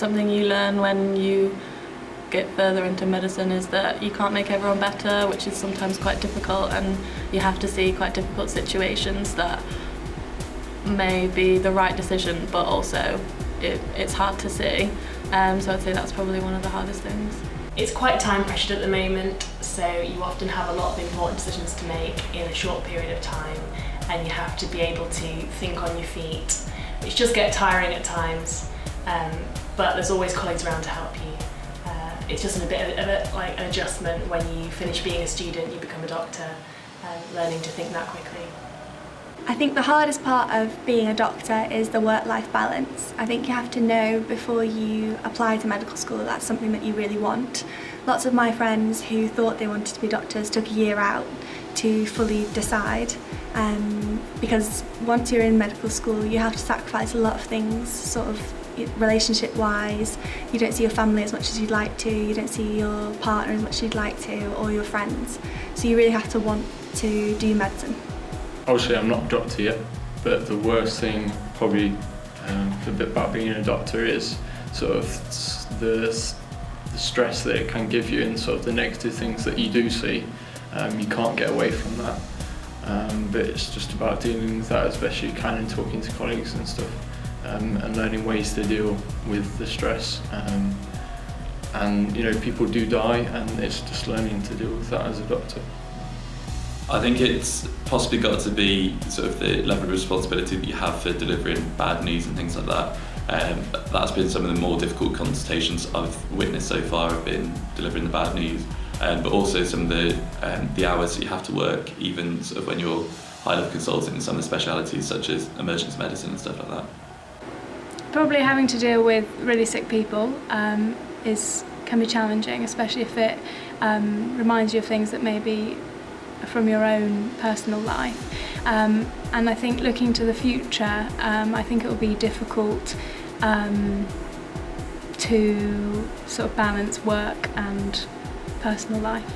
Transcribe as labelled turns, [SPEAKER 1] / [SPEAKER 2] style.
[SPEAKER 1] something you learn when you get further into medicine is that you can't make everyone better, which is sometimes quite difficult, and you have to see quite difficult situations that may be the right decision, but also it's hard to see. So I'd say that's probably one of the hardest things.
[SPEAKER 2] It's quite time pressured at the moment, so you often have a lot of important decisions to make in a short period of time, and you have to be able to think on your feet, which does get tiring at times, but there's always colleagues around to help you. It's just a bit of like an adjustment when you finish being a student, you become a doctor, learning to think that quickly.
[SPEAKER 3] I think the hardest part of being a doctor is the work-life balance. I think you have to know before you apply to medical school that that's something that you really want. Lots of my friends who thought they wanted to be doctors took a year out to fully decide, because once you're in medical school you have to sacrifice a lot of things, sort of relationship-wise. You don't see your family as much as you'd like to, you don't see your partner as much as you'd like to, or your friends. So you really have to want to do medicine.
[SPEAKER 4] Obviously I'm not a doctor yet, but the worst thing probably about being a doctor is sort of the stress that it can give you, and sort of the negative things that you do see. You can't get away from that, but it's just about dealing with that as best you can and talking to colleagues and stuff, and learning ways to deal with the stress. And you know, people do die, and it's just learning to deal with that as a doctor.
[SPEAKER 5] I think it's possibly got to be sort of the level of responsibility that you have for delivering bad news and things like that. That's been some of the more difficult consultations I've witnessed so far, have been delivering the bad news, but also some of the hours that you have to work, even sort of when you're high-level consultant in some of the specialities such as emergency medicine and stuff like that.
[SPEAKER 6] Probably having to deal with really sick people can be challenging, especially if it reminds you of things that maybe from your own personal life, and I think looking to the future, I think it will be difficult to sort of balance work and personal life.